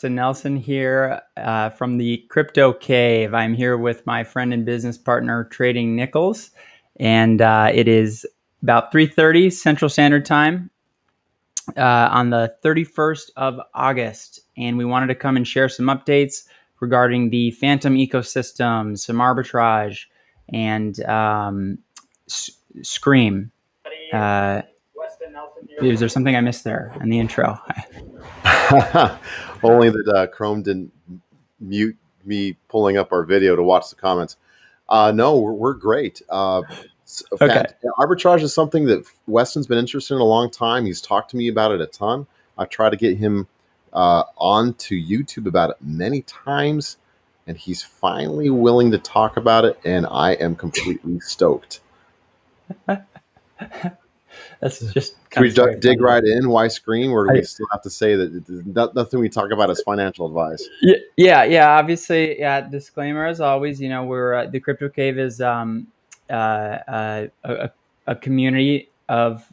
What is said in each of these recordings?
Nelson here from the CryptoCave. I'm here with my friend and business partner, Trading Nichols, and it is about 3:30 Central Standard Time on the 31st of August, and we wanted to come and share some updates regarding the Fantom ecosystem, some arbitrage, and Scream. Is there something I missed there in the intro? Only that Chrome didn't mute me pulling up our video to watch the comments. No, we're great. Okay. Arbitrage is something that Weston's been interested in a long time. He's talked to me about it a ton. I've tried to get him onto YouTube about it many times, and he's finally willing to talk about it, and I am completely stoked. That's just Can we dig right in? Why Scream, or do we still have to say that nothing we talk about is financial advice? Yeah. Obviously, disclaimer as always. We're the CryptoCave is a community of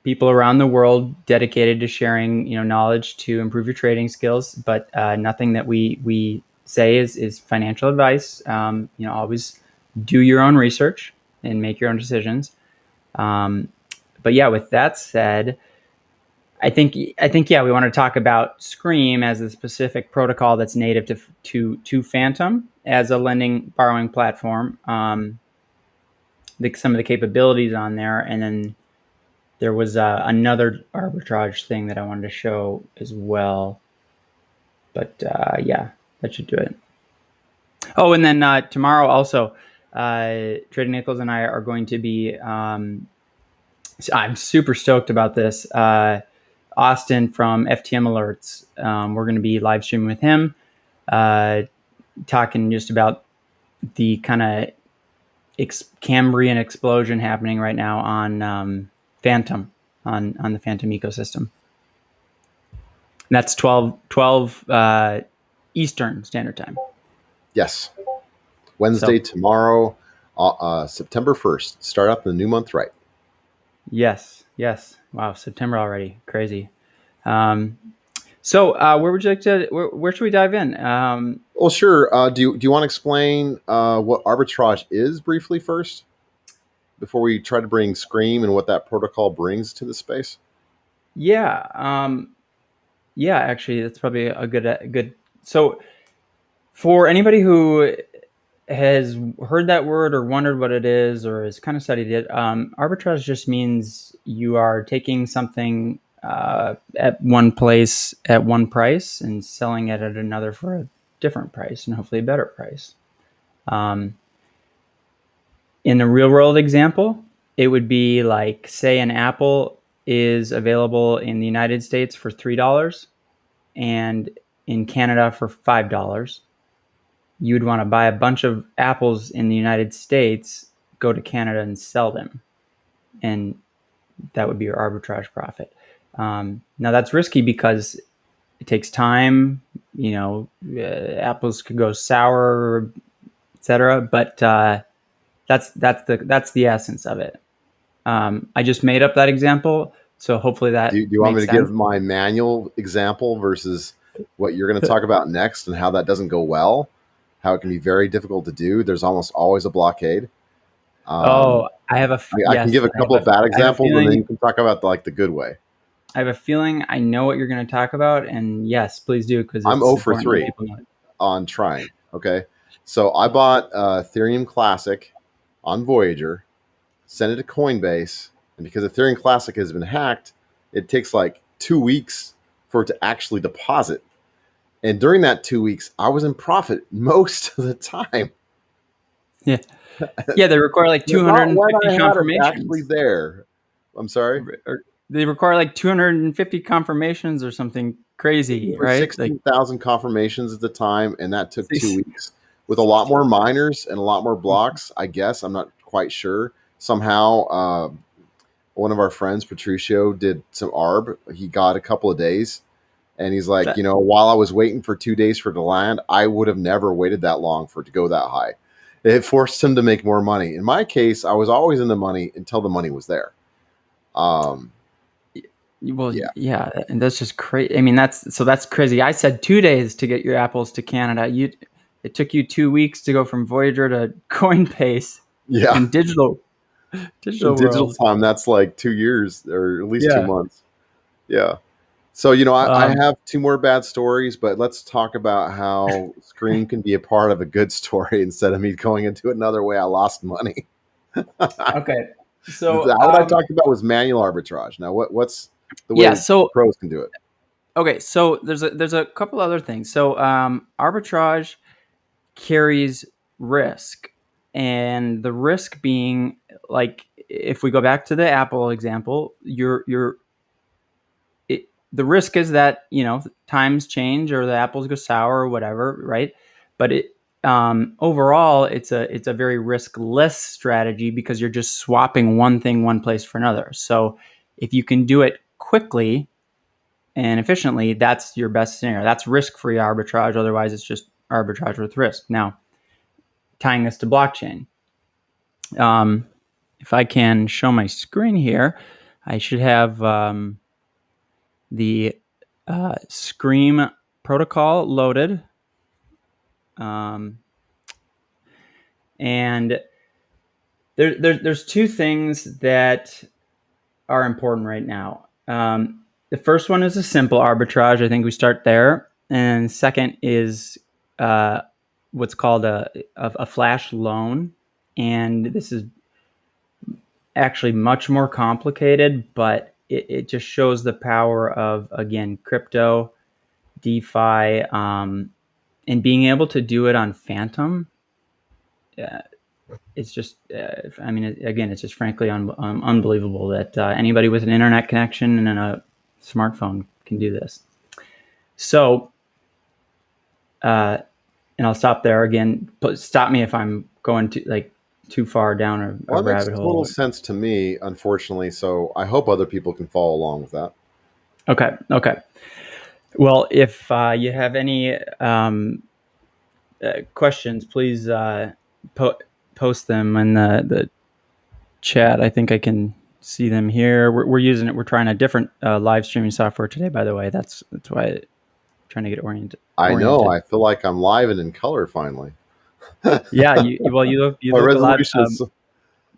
people around the world dedicated to sharing knowledge to improve your trading skills. But nothing that we say is financial advice. Always do your own research and make your own decisions. But yeah, with that said, I think we want to talk about Scream as a specific protocol that's native to Fantom as a lending borrowing platform. Some of the capabilities on there, and then there was another arbitrage thing that I wanted to show as well. But that should do it. Oh, and then tomorrow also, Trading Nichols and I are going to be. I'm super stoked about this. Austin from FTM Alerts. We're going to be live streaming with him, talking just about the kind of Cambrian explosion happening right now on Fantom, on the Fantom ecosystem. And that's 12 Eastern Standard Time. Yes. Wednesday, tomorrow, September 1st. Start up the new month right. Yes. Wow, September already. Crazy. So where would you like to? Where should we dive in? Well, sure. Do you want to explain what arbitrage is briefly first, before we try to bring Scream and what that protocol brings to the space? Yeah. Actually, that's probably a good. So, for anybody who has heard that word or wondered what it is or has kind of studied it, arbitrage just means you are taking something at one place at one price and selling it at another for a different price and hopefully a better price. In a real world example, it would be like, say an apple is available in the United States for $3 and in Canada for $5. You would want to buy a bunch of apples in the United States, go to Canada and sell them. And that would be your arbitrage profit. Now that's risky because it takes time, apples could go sour, etc. But that's the essence of it. I just made up that example, so hopefully that. Do you want me to give my manual example versus what you're going to talk about next, and how that doesn't go well? How it can be very difficult to do. There's almost always a blockade. I have a. I can give a couple of bad examples, and then you can talk about the good way. I have a feeling I know what you're going to talk about, and yes, please do, because I'm 0 for 3 on trying. Okay, so I bought Ethereum Classic on Voyager, sent it to Coinbase, and because Ethereum Classic has been hacked, it takes like 2 weeks for it to actually deposit. And during that 2 weeks, I was in profit most of the time. Yeah, they require like 250 confirmations. Actually, there. I'm sorry. They require like 250 confirmations or something crazy, right? 16,000 confirmations at the time, and that took 2 weeks with a lot more miners and a lot more blocks. I guess I'm not quite sure. Somehow, one of our friends, Patricio, did some arb. He got a couple of days. And he's like, while I was waiting for 2 days for it to land, I would have never waited that long for it to go that high. It forced him to make more money. In my case, I was always in the money until the money was there. Well, Yeah. yeah, and that's just crazy. I mean, that's crazy. I said 2 days to get your apples to Canada. It took you 2 weeks to go from Voyager to Coinbase Yeah. in In digital digital world. time, that's like 2 years or at least two Yeah. months. Yeah. So, I Um, have two more bad stories, but let's talk about how Scream can be a part of a good story instead of me going into another way I lost money. okay. So, What I talked about was manual arbitrage. Now, what's the yeah. way So, pros can do it? okay. So there's a couple other things. So, arbitrage carries risk, and the risk being, like, if we go back to the Apple example, the risk is that times change or the apples go sour or whatever, right? But overall, it's a very riskless strategy because you're just swapping one thing one place for another. So if you can do it quickly and efficiently, that's your best scenario. That's risk-free arbitrage. Otherwise, it's just arbitrage with risk. Now, tying this to blockchain, um, if I can show my screen here, I should have the Scream protocol loaded. And there's two things that are important right now. The first one is a simple arbitrage. I think we start there. And second is what's called a flash loan. And this is actually much more complicated, but it just shows the power of, again, crypto, DeFi, and being able to do it on Fantom. It's just, I mean, again, it's just frankly unbelievable that anybody with an internet connection and a smartphone can do this. So, and I'll stop there again. Stop me if I'm going too far down a Well, that makes rabbit total hole. sense to me, unfortunately. So I hope other people can follow along with that. Okay. Okay. Well, if you have any questions, please post them in the chat. I think I can see them here. We're using it. We're trying a different live streaming software today, by the way. That's why I'm trying to get I know. oriented. I feel like I'm live and in color finally. Yeah, you My look a lot. resolution is.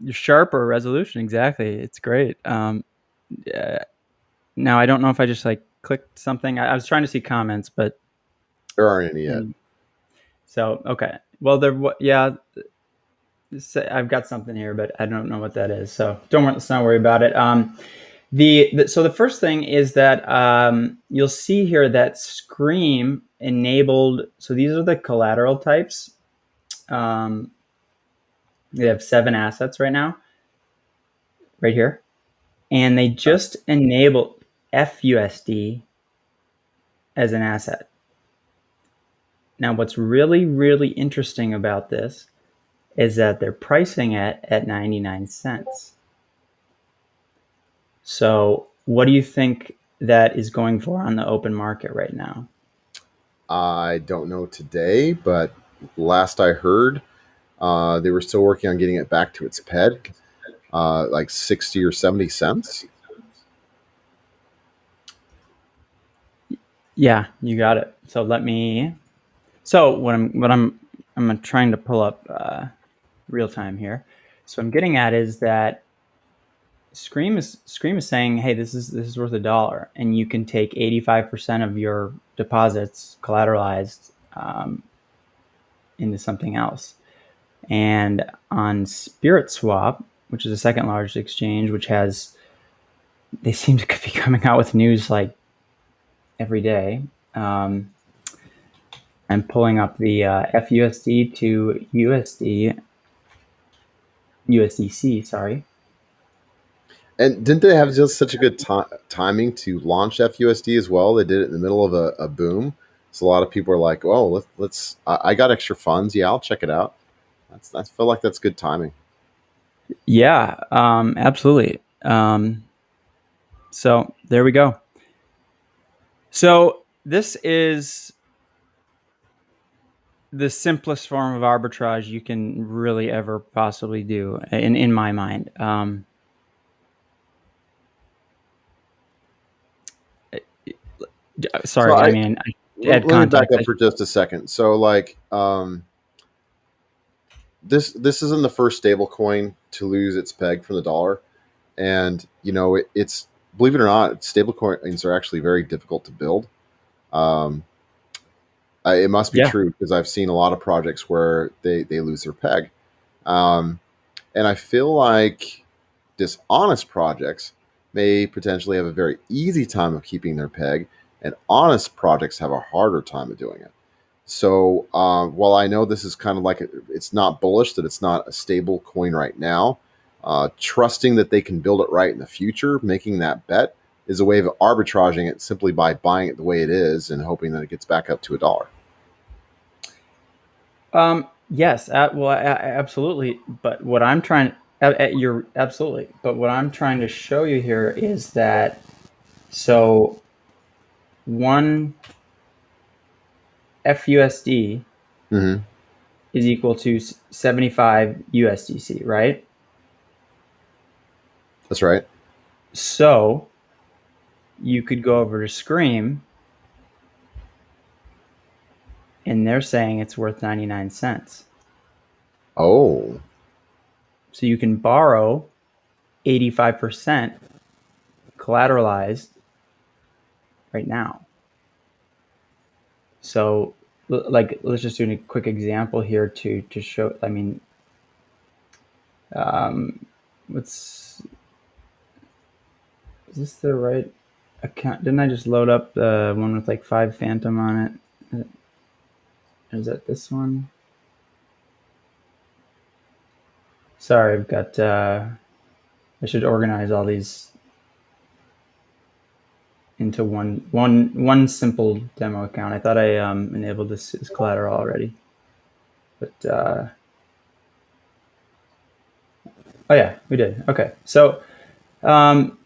You're sharper resolution. Exactly. It's great. Now I don't know if I just clicked something. I was trying to see comments, but There aren't any yet. and so okay. Well, yeah. I've got something here, but I don't know what that is. So let's not worry about it. So the first thing is that you'll see here that Scream enabled. So these are the collateral types. They have 7 assets right now, right here, and they just enabled FUSD as an asset. Now, what's really, really interesting about this is that they're pricing it at 99 cents. So what do you think that is going for on the open market right now? I don't know today, but last I heard, they were still working on getting it back to its peg, like 60 or 70 cents. Yeah, you got it. So I'm trying to pull up real time here. So I'm getting at is that Scream is saying, hey, this is worth $1, and you can take 85% of your deposits collateralized into something else. And on Spirit Swap, which is the second largest exchange, they seem to be coming out with news like every day. I'm pulling up the FUSD to USDC, sorry. And didn't they have just such a good timing to launch FUSD as well? They did it in the middle of a boom. So a lot of people are like, "Oh, let's. I got extra funds. Yeah, I'll check it out." I feel like that's good timing. Yeah, absolutely. So there we go. So this is the simplest form of arbitrage you can really ever possibly do, in my mind. So Sorry, I mean, to add let me back context. up for just a second. So like this isn't the first stable coin to lose its peg from the dollar, and it's, believe it or not, stable coins are actually very difficult to build. Um, it must be Yeah. true because I've seen a lot of projects where they lose their peg, um, and I feel like dishonest projects may potentially have a very easy time of keeping their peg, and honest projects have a harder time of doing it. So while I know this is kind of like it's not bullish that it's not a stable coin right now, trusting that they can build it right in the future, making that bet is a way of arbitraging it simply by buying it the way it is and hoping that it gets back up to a dollar. Yes. Absolutely. But what I'm trying, you're absolutely. But what I'm trying to show you here is that so one FUSD Hmm. is equal to 75 USDC, right? That's right. So you could go over to Scream and they're saying it's worth 99 cents. Oh, So you can borrow 85% collateralized right now. So like let's just do a quick example here to show, I mean, let's, is this the right account? Didn't I just load up the one with like 5 Fantom on it? Is that this one? Sorry, I've got I should organize all these into one simple demo account. I thought I enabled this as collateral already, but oh yeah, we did. Okay, so um,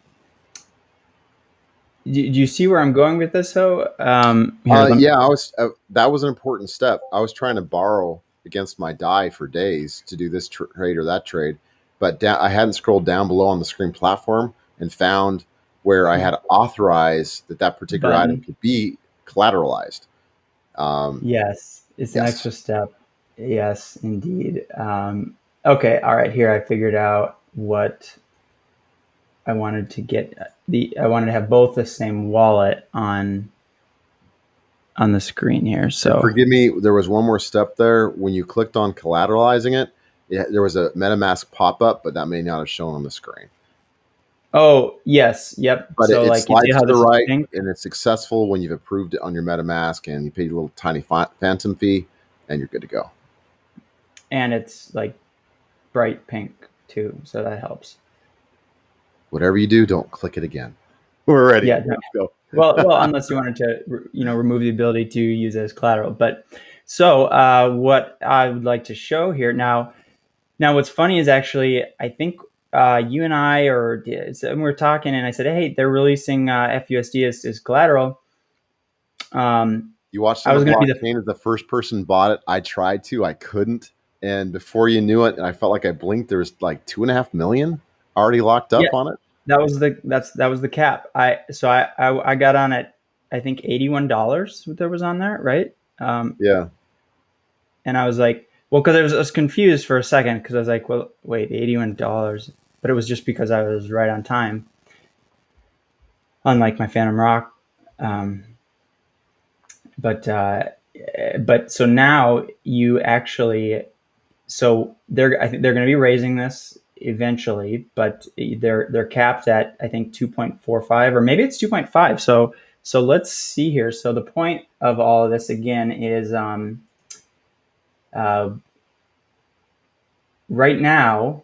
do you see where I'm going with this? So here, yeah. I was that was an important step. I was trying to borrow against my die for days to do this trade or that trade, but I hadn't scrolled down below on the screen platform and found where I had to authorize that particular item button. could be collateralized. Um, Yes, it's an yes. extra step. Yes, indeed. Okay, all right. Here, I figured out what I wanted to get. I wanted to have both the same wallet on the screen here. And So, forgive me, there was one more step there. When you clicked on collateralizing it, there was a MetaMask pop up, but that may not have shown on the screen. oh yes, yep. But So, it like, you see slides how to the this is right, pink, and it's successful when you've approved it on your MetaMask and you paid a little tiny Phantom fee, and you're good to go. and it's like bright pink too, so that helps. Whatever you do, don't click it again. We're ready. Yeah. No. Let's go. Well, unless you wanted to, remove the ability to use it as collateral. But so, what I would like to show here now. Now, what's funny is actually, I think you and I, we were talking, and I said, "Hey, they're releasing FUSD as collateral." Um, You watched I on the was going to be the blockchain as the first person bought it. I tried to, I couldn't. And before you knew it, and I felt like I blinked, there was like 2.5 million already locked yeah. up on it. That was the cap. I got on at I think $81 there was on there, right? Yeah. And I was like, well, because I was confused for a second because I was like, well, wait, $81, but it was just because I was right on time, unlike my Phantom Rock. Um, but so now you actually, so I think they're going to be raising this eventually, but they're capped at I think 2.45 or maybe it's 2.5. So let's see here. So the point of all of this again is uh, right now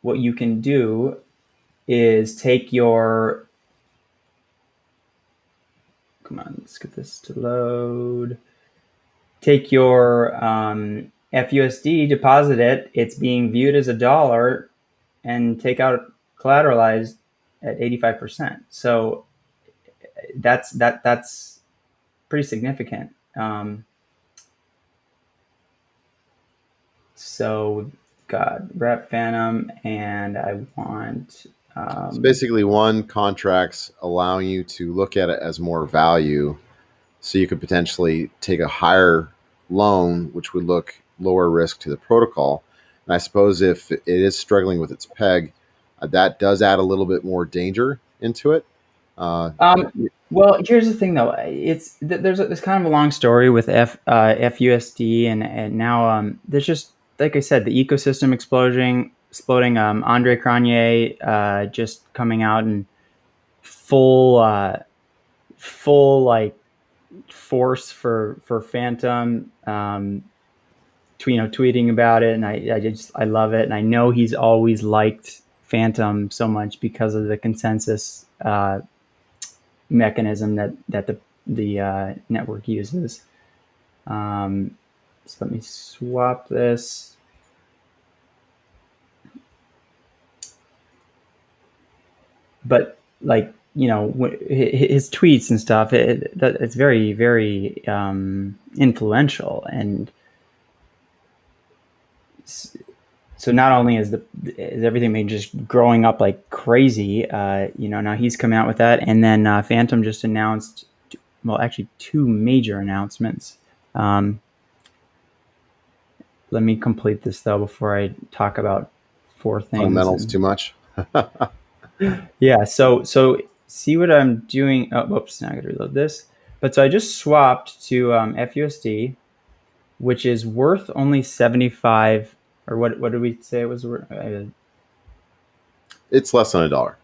what you can do is take your, come on, let's get this to load. Take your FUSD, deposit it. It's being viewed as a dollar, and take out collateralized at 85%. So that's pretty significant. So we've got Rep Phantom, and I want So basically, one contract's allowing you to look at it as more value, so you could potentially take a higher loan, which would look lower risk to the protocol. And I suppose if it is struggling with its peg, that does add a little bit more danger into it. Uh, Um, well, here's the thing, though. There's kind of a long story with FUSD, and now there's just, like I said, the ecosystem exploding. Andre Cronje just coming out and full like force for Fantom. Tweeting about it, and I love it, and I know he's always liked Fantom so much because of the consensus mechanism that the network uses. So let me swap this. But like his tweets and stuff, it's very very influential, and so not only is everything been just growing up like crazy, now he's come out with that, and then Fantom just announced, well, actually two major announcements. Let me complete this though before I talk about four things. Fundamentals too much. Yeah. So see what I'm doing. Oh, whoops! Now I got to reload this. But so I just swapped to FUSD, which is worth only 75, or what did we say it was worth? It's less than $1.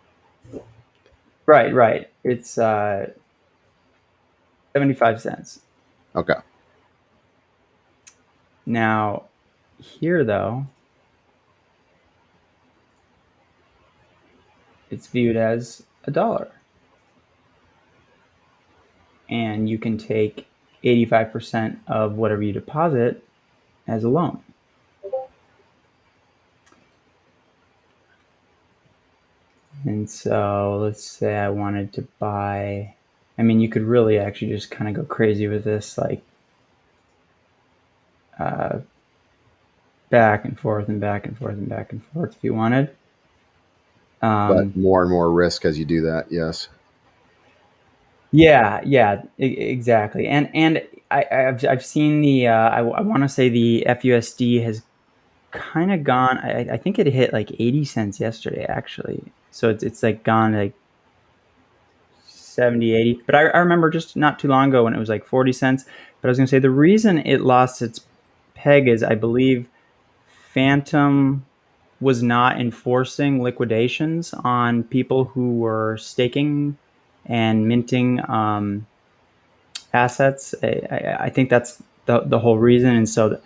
Right. It's 75 cents. Okay. Now, here though, it's viewed as $1, and you can take 85% of whatever you deposit as a loan. And so let's say I wanted to buy, I mean, you could really actually just kind of go crazy with this, like back and forth and back and forth and back and forth if you wanted. But more and more risk as you do that, yes. Yeah, exactly. And I've seen the I want to say the FUSD has kind of gone. I think it hit like 80 cents yesterday actually. So it's like gone like 70, 80. But I remember just not too long ago when it was like 40 cents. But I was going to say the reason it lost its peg is I believe Fantom was not enforcing liquidations on people who were staking and minting assets. I think that's the whole reason. And so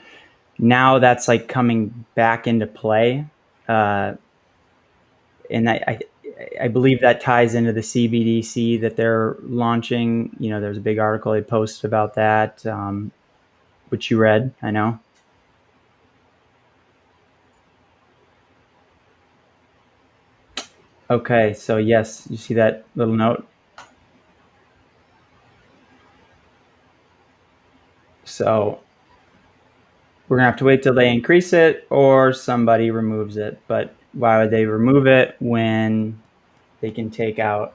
now that's like coming back into play. And I believe that ties into the CBDC that they're launching. There's a big article they posted about that, which you read, I know. Okay, so yes, you see that little note? So we're gonna have to wait till they increase it or somebody removes it. But why would they remove it when they can take out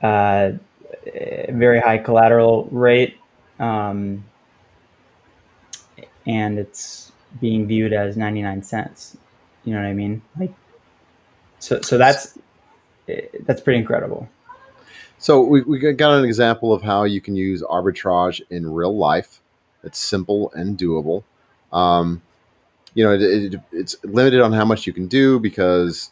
a very high collateral rate, and it's being viewed as 99 cents? You know what I mean? Like, so that's pretty incredible. So we got an example of how you can use arbitrage in real life. It's simple and doable. Um, it's limited on how much you can do because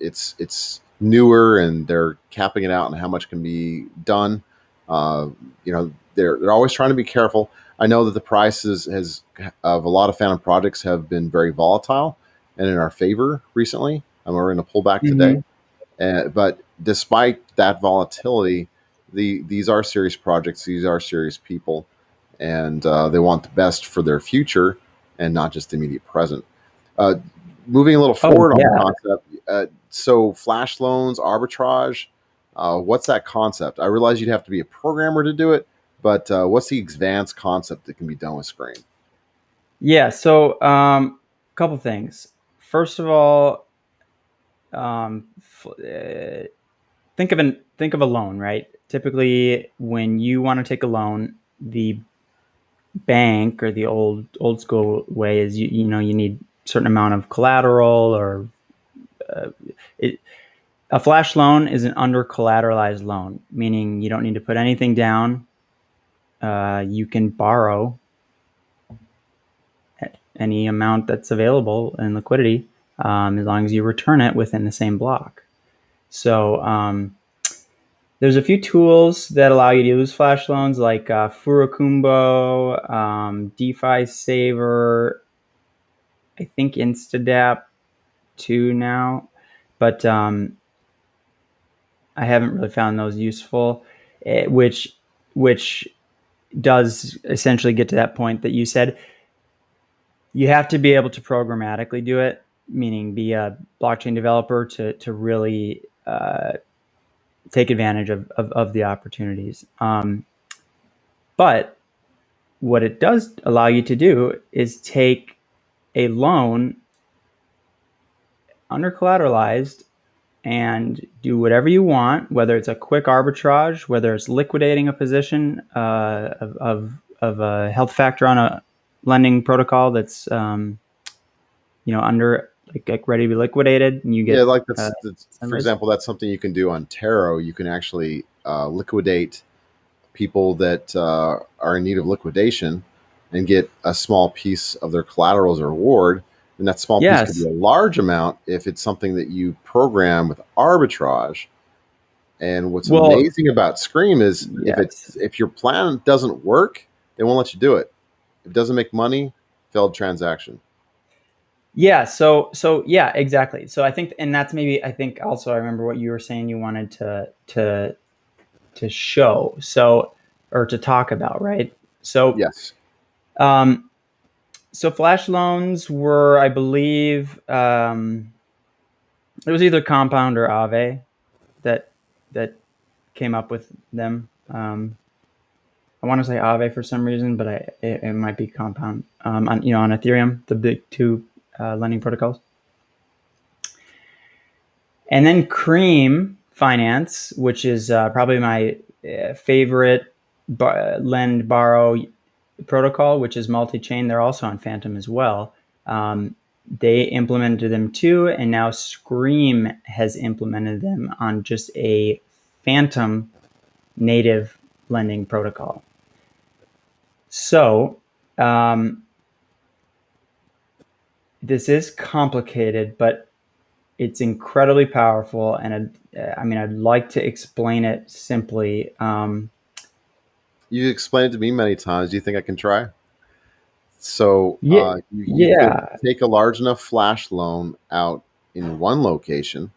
it's newer and they're capping it out and how much can be done. They're always trying to be careful. I know that the prices of a lot of Fantom projects have been very volatile and in our favor recently. And we're in a pullback today. But despite that volatility, these are serious projects. These are serious people, and they want the best for their future and not just the immediate present. Moving a little forward on the concept, so flash loans, arbitrage, what's that concept? I realize you'd have to be a programmer to do it, but what's the advanced concept that can be done with Screen? Yeah, so a couple things. First of all, think of a loan, right? Typically, when you want to take a loan, the bank, or the old school way, is you need a certain amount of collateral, or it, a flash loan is an under collateralized loan, meaning you don't need to put anything down. You can borrow any amount that's available in liquidity, as long as you return it within the same block. So there's a few tools that allow you to use flash loans, like Furukumbo, DeFi Saver, I think Instadap too now, but I haven't really found those useful. Which does essentially get to that point that you said. You have to be able to programmatically do it, meaning be a blockchain developer to really take advantage of the opportunities. But what it does allow you to do is take a loan under collateralized and do whatever you want, whether it's a quick arbitrage, whether it's liquidating a position of a health factor on a lending protocol that's under like ready to be liquidated, and you Yeah, get like that's for example, that's something you can do on Taro. You can actually liquidate people that are in need of liquidation and get a small piece of their collateral as a reward. And that small piece could be yes. a large amount if it's something that you program with arbitrage. And what's Well, amazing about Scream is yes. if your plan doesn't work, they won't let you do it. If it doesn't make money, failed transaction. Yeah. So yeah, exactly. So I think, and that's maybe, I think also I remember what you were saying you wanted to show, or to talk about, right? So Yes. um, so flash loans were, I believe, it was either Compound or Aave that that came up with them. I want to say Aave for some reason, but it might be Compound. On Ethereum, the big two lending protocols. And then Cream Finance, which is probably my favorite lend borrow protocol, which is multi-chain. They're also on Fantom as well. They implemented them too, and now Scream has implemented them on just a Fantom native lending protocol. So this is complicated, but it's incredibly powerful, and I'd like to explain it simply. You explained it to me many times. Do you think I can try? So Yeah, you could yeah, take a large enough flash loan out in one location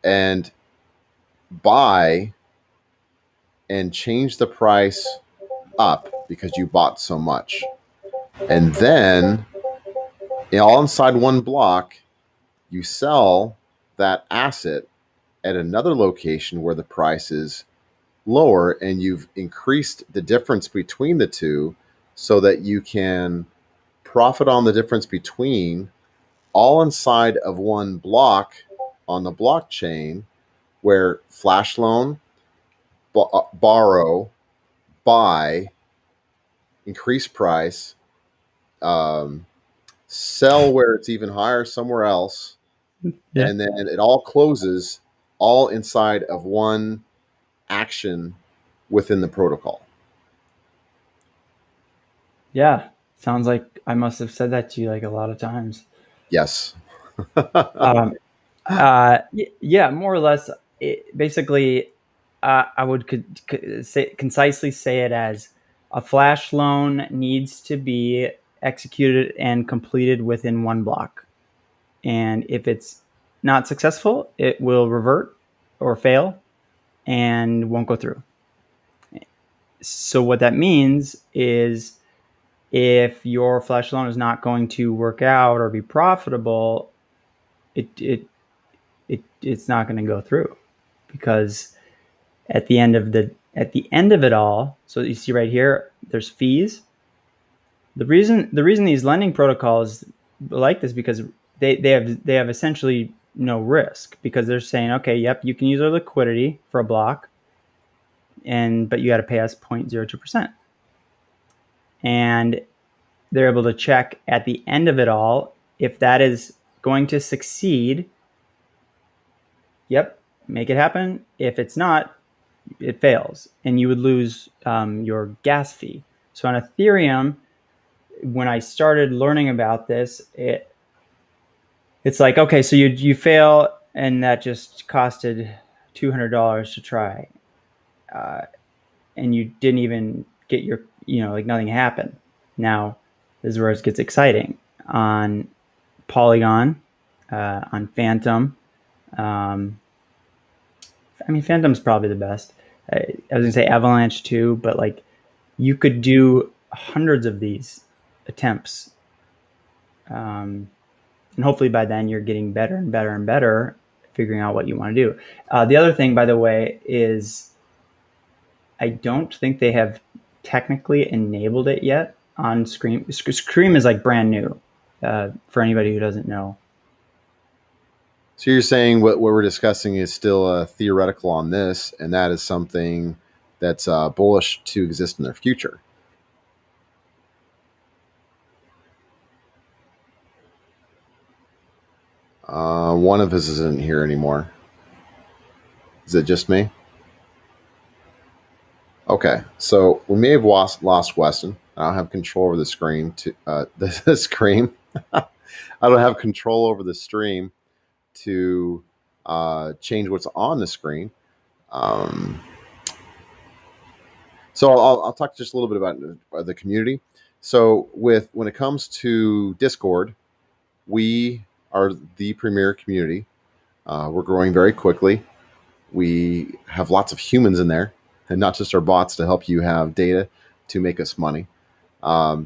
and buy and change the price up because you bought so much. And then all inside one block, you sell that asset at another location where the price is lower, and you've increased the difference between the two so that you can profit on the difference between, all inside of one block on the blockchain, where flash loan, borrow, buy, increase price, um, sell where it's even higher somewhere else, yeah, and then it all closes all inside of one action within the protocol. yeah. Sounds like I must have said that to you like a lot of times. Yes. Um, yeah, more or less. Basically, I would concisely say it as a flash loan needs to be executed and completed within one block. And if it's not successful, it will revert or fail and won't go through. So what that means is, if your flash loan is not going to work out or be profitable, it's not going to go through, because at the end of it all, so you see right here, there's fees. The reason these lending protocols like this, because they have essentially no risk, because they're saying, okay, yep, you can use our liquidity for a block, but you got to pay us 0.02%. And they're able to check at the end of it all if that is going to succeed. Yep, make it happen. If it's not, it fails, and you would lose your gas fee. So on Ethereum, when I started learning about this, it's like, okay, so you fail, and that just costed $200 to try, and you didn't even get your, like nothing happened. Now, this is where it gets exciting. On Polygon, on Fantom, I mean, Fantom's probably the best. I was gonna say Avalanche too, but like you could do hundreds of these attempts, and hopefully by then you're getting better and better and better, figuring out what you want to do. The other thing, by the way, is I don't think they have technically enabled it yet on Scream. Scream is like brand new for anybody who doesn't know. So you're saying what we're discussing is still theoretical on this, and that is something that's bullish to exist in their future. One of us isn't here anymore. Is it just me? Okay, so we may have lost Weston. I don't have control over the screen. The screen. I don't have control over the stream to change what's on the screen. So I'll talk just a little bit about the community. So when it comes to Discord, we are the premier community. We're growing very quickly. We have lots of humans in there, and not just our bots to help you have data to make us money. I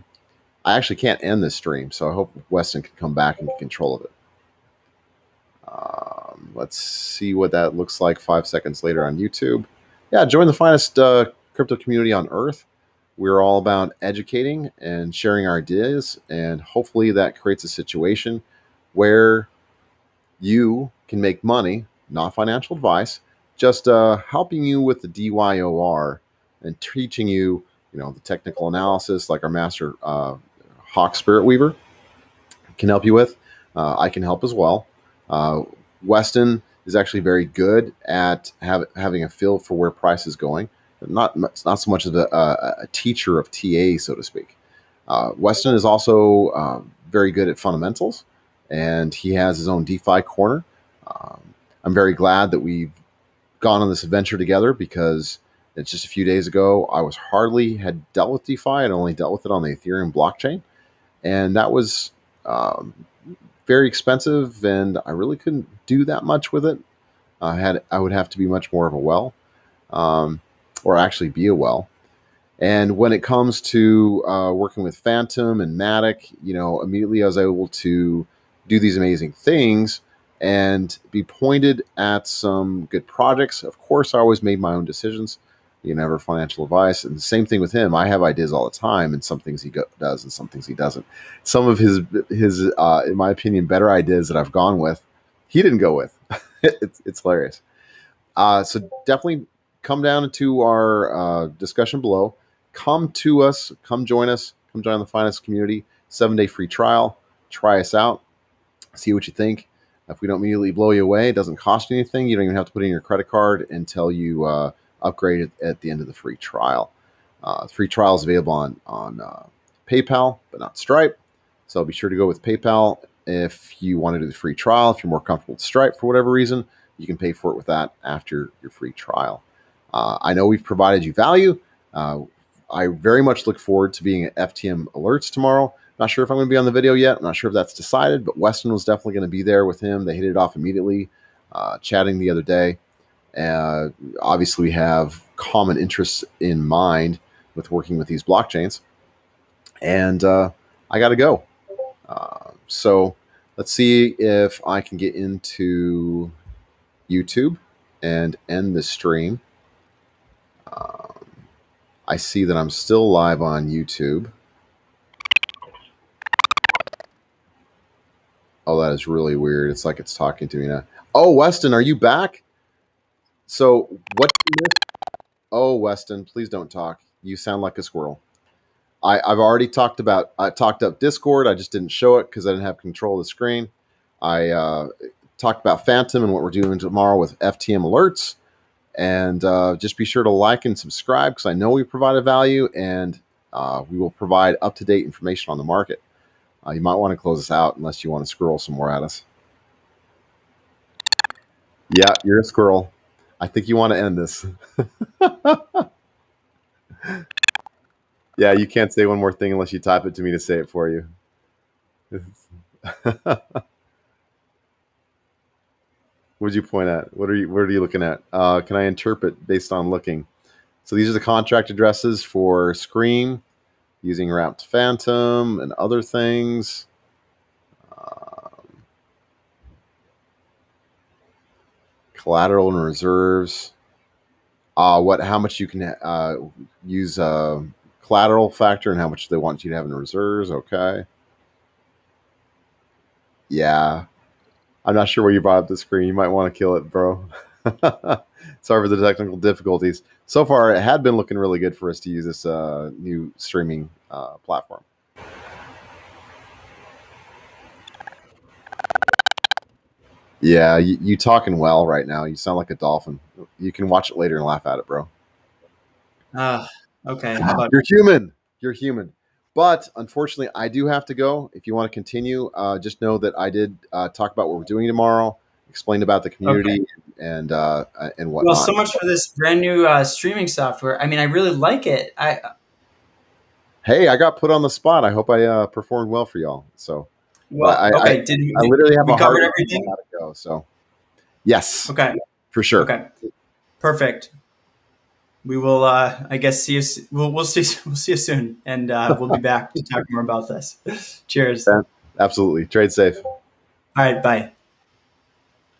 actually can't end this stream, so I hope Weston can come back and get control of it. Let's see what that looks like 5 seconds later on YouTube. Yeah, join the finest crypto community on Earth. We're all about educating and sharing our ideas, and hopefully that creates a situation where you can make money, not financial advice, just helping you with the DYOR and teaching you, the technical analysis like our master Hawk Spirit Weaver can help you with. I can help as well. Weston is actually very good at having a feel for where price is going. Not so much of a teacher of TA, so to speak. Weston is also very good at fundamentals, and he has his own DeFi corner. I'm very glad that we've gone on this adventure together, because it's just a few days ago I had dealt with DeFi. I'd only dealt with it on the Ethereum blockchain, and that was very expensive, and I really couldn't do that much with it. I would have to be much more of a well, or actually be a well. And when it comes to working with Fantom and Matic, immediately I was able to do these amazing things and be pointed at some good projects. Of course, I always made my own decisions. Never financial advice. And the same thing with him. I have ideas all the time, and some things he does and some things he doesn't. Some of his in my opinion, better ideas that I've gone with, he didn't go with. It's hilarious. So definitely come down into our discussion below. Come to us. Come join us. Come join the finance community. 7-day free trial. Try us out. See what you think. If we don't immediately blow you away, it doesn't cost you anything. You don't even have to put in your credit card until you upgrade it at the end of the free trial. The free trial is available on PayPal, but not Stripe. So be sure to go with PayPal if you want to do the free trial. If you're more comfortable with Stripe for whatever reason, you can pay for it with that after your free trial. I know we've provided you value. I very much look forward to being at FTM Alerts tomorrow. Not sure if I'm going to be on the video yet. I'm not sure if that's decided, but Weston was definitely going to be there with him. They hit it off immediately, chatting the other day. Obviously, we have common interests in mind with working with these blockchains. And I got to go. So let's see if I can get into YouTube and end the stream. I see that I'm still live on YouTube. Oh, that is is really weird. It's like it's talking to me now. Oh, Weston, are you back? So what you missed? Oh, Weston, please don't talk. You sound like a squirrel. I've already talked about. I talked up Discord. I just didn't show it because I didn't have control of the screen. I talked about Fantom and what we're doing tomorrow with FTM alerts. And just be sure to like and subscribe because I know we provide a value, and we will provide up-to-date information on the market. You might want to close this out unless you want to squirrel some more at us. Yeah, you're a squirrel. I think you want to end this. Yeah, you can't say one more thing unless you type it to me to say it for you. What'd you point at? What are you looking at? Can I interpret based on looking? So these are the contract addresses for Scream using wrapped Fantom and other things. Collateral and reserves. How much you can use collateral factor and how much they want you to have in reserves. Okay. Yeah. I'm not sure where you brought up the screen. You might want to kill it, bro. Sorry for the technical difficulties. So far, it had been looking really good for us to use this new streaming platform. Yeah, you talking well right now. You sound like a dolphin. You can watch it later and laugh at it, bro. Okay. You're human. You're human. But unfortunately, I do have to go. If you want to continue, just know that I did talk about what we're doing tomorrow, explained about the community and whatnot. Well, so much for this brand new streaming software. I mean, I really like it. Hey, I got put on the spot. I hope I performed well for y'all. So, Well, I literally have we a covered heart everything? how to go. So, yes, Okay. for sure. Okay. Perfect. We will, I guess, see you. We'll see you soon, and we'll be back to talk more about this. Cheers. Absolutely. Trade safe. All right. Bye.